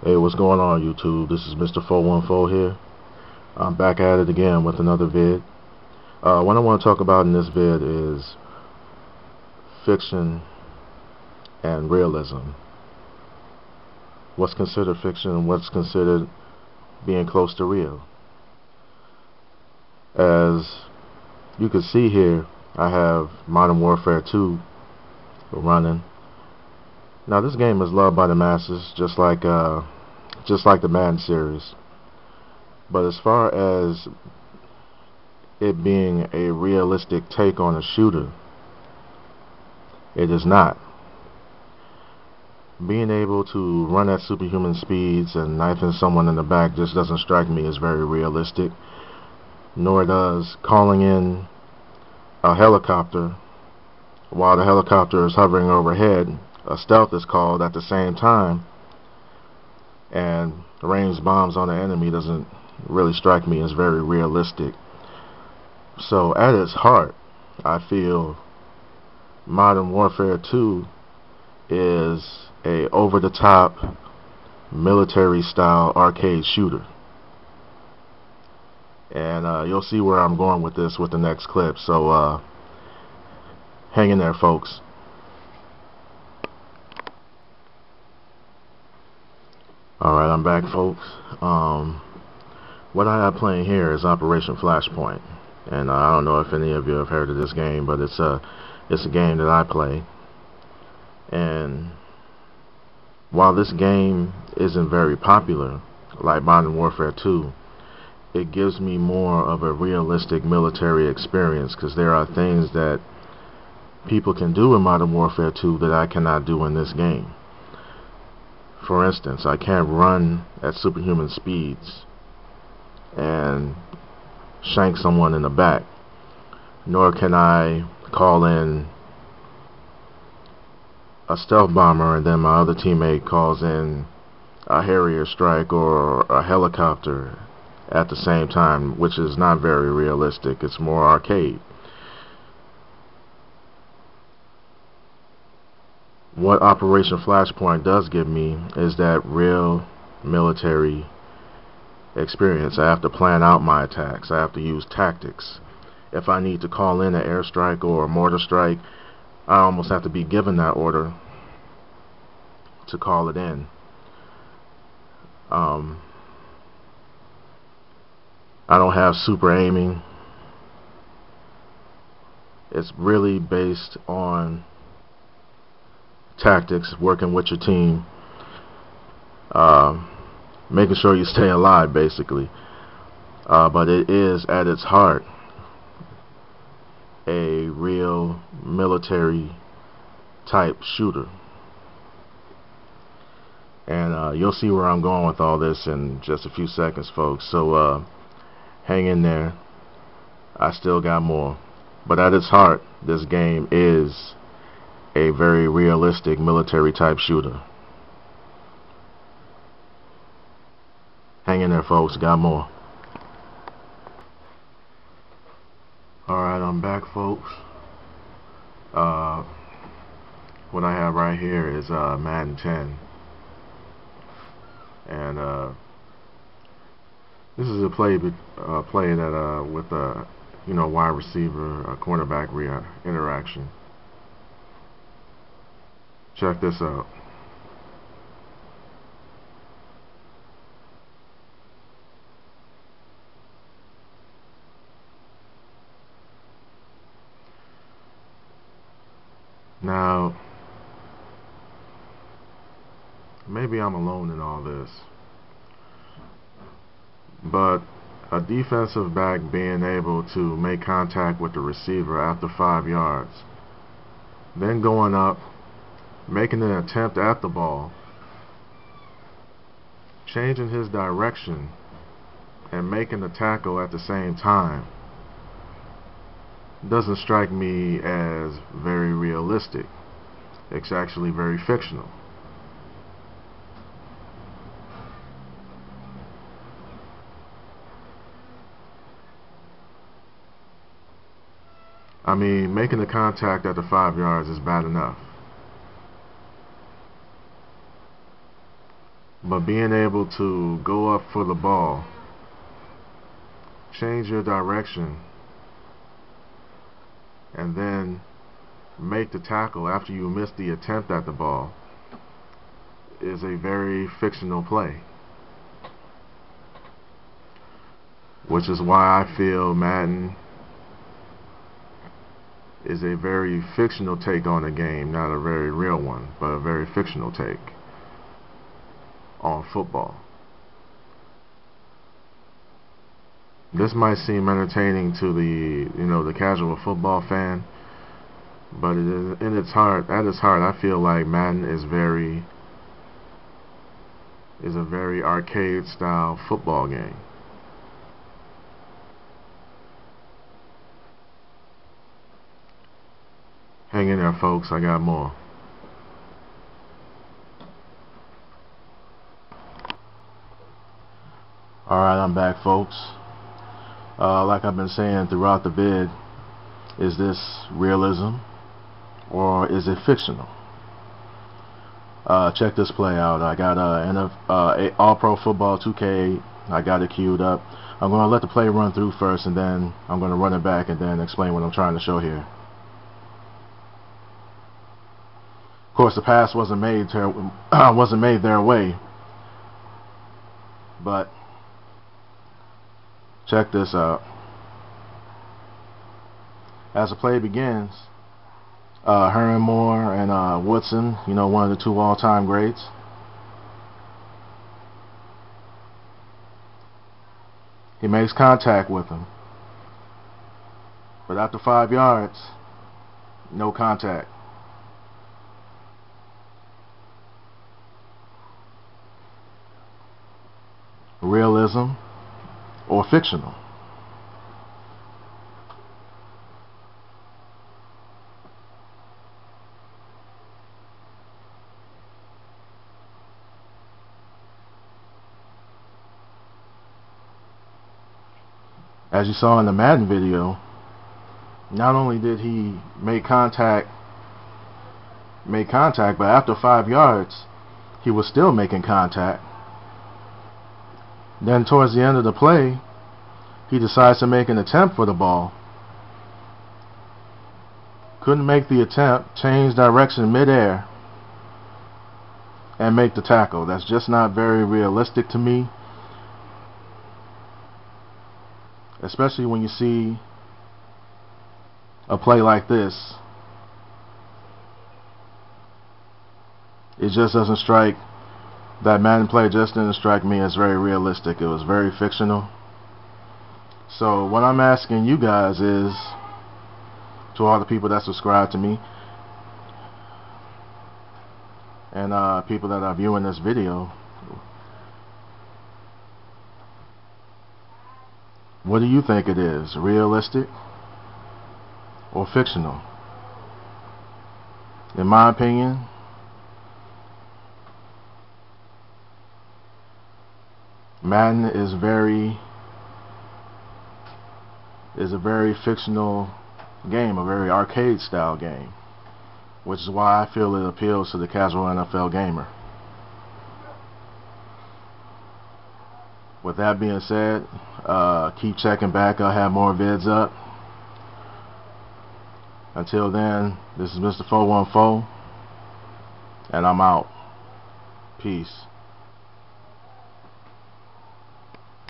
Hey, what's going on, YouTube? This is Mr. 414 here. I'm back at it again with another vid. What I want to talk about in this vid is fiction and realism. What's considered fiction and what's considered being close to real. As you can see here, I have Modern Warfare 2 running. Now, this game is loved by the masses, just like the Madden series. But as far as it being a realistic take on a shooter, it is not. Being able to run at superhuman speeds and knifing someone in the back just doesn't strike me as very realistic, nor does calling in a helicopter while the helicopter is hovering overhead. A stealth is called at the same time, and range bombs on the enemy doesn't really strike me as very realistic. So at its heart, I feel Modern Warfare 2 is a over-the-top military-style arcade shooter. And you'll see where I'm going with this with the next clip. So hang in there, folks. Alright, I'm back, folks. What I have playing here is Operation Flashpoint, and I don't know if any of you have heard of this game, but it's a game that I play. And while this game isn't very popular like Modern Warfare 2, it gives me more of a realistic military experience, because there are things that people can do in Modern Warfare 2 that I cannot do in this game. For instance, I can't run at superhuman speeds and shank someone in the back, nor can I call in a stealth bomber and then my other teammate calls in a Harrier strike or a helicopter at the same time, which is not very realistic. It's more arcade. What Operation Flashpoint does give me is that real military experience. I have to plan out my attacks. I have to use tactics. If I need to call in an airstrike or a mortar strike, I almost have to be given that order to call it in. I don't have super aiming. It's really based on tactics, working with your team, making sure you stay alive, basically. But it is at its heart a real military type shooter. And you'll see where I'm going with all this in just a few seconds, folks. So hang in there. I still got more. But at its heart, this game is a very realistic military type shooter. Hang in there, folks. Got more. Alright, I'm back, folks. What I have right here is Madden 10. And this is a play that with a wide receiver, a cornerback interaction. Check this out. Now, maybe I'm alone in all this, but a defensive back being able to make contact with the receiver after 5 yards, then going up, making an attempt at the ball, changing his direction, and making the tackle at the same time doesn't strike me as very realistic. It's actually very fictional. I mean, making the contact at the 5 yards is bad enough. But being able to go up for the ball, change your direction, and then make the tackle after you miss the attempt at the ball is a very fictional play. Which is why I feel Madden is a very fictional take on the game, not a very real one, but a very fictional take on football. This might seem entertaining to the casual football fan, but at its heart, I feel like Madden is a very arcade style football game. Hang in there, folks, I got more. Alright, I'm back, folks. Like I've been saying throughout the vid, is this realism or is it fictional? Check this play out. I got All-Pro Football 2K. I got it queued up. I'm going to let the play run through first, and then I'm going to run it back and then explain what I'm trying to show here. Of course, the pass wasn't made their way, but check this out. As the play begins, Herman Moore and Woodson, one of the two all-time greats, he makes contact with him, but after 5 yards, no contact. Realism or fictional? As you saw in the Madden video, not only did he make contact, but after 5 yards, he was still making contact. Then towards the end of the play, he decides to make an attempt for the ball. Couldn't make the attempt, changed direction midair, and make the tackle. That's just not very realistic to me. Especially when you see a play like this. It just doesn't strike, that Madden play just didn't strike me as very realistic. It was very fictional. So what I'm asking you guys is, to all the people that subscribe to me and people that are viewing this video, what do you think it is? Realistic or fictional? In my opinion, Madden is a very fictional game, a very arcade style game, which is why I feel it appeals to the casual NFL gamer. With that being said, keep checking back. I'll have more vids up. Until then, this is Mr. 414, and I'm out. Peace.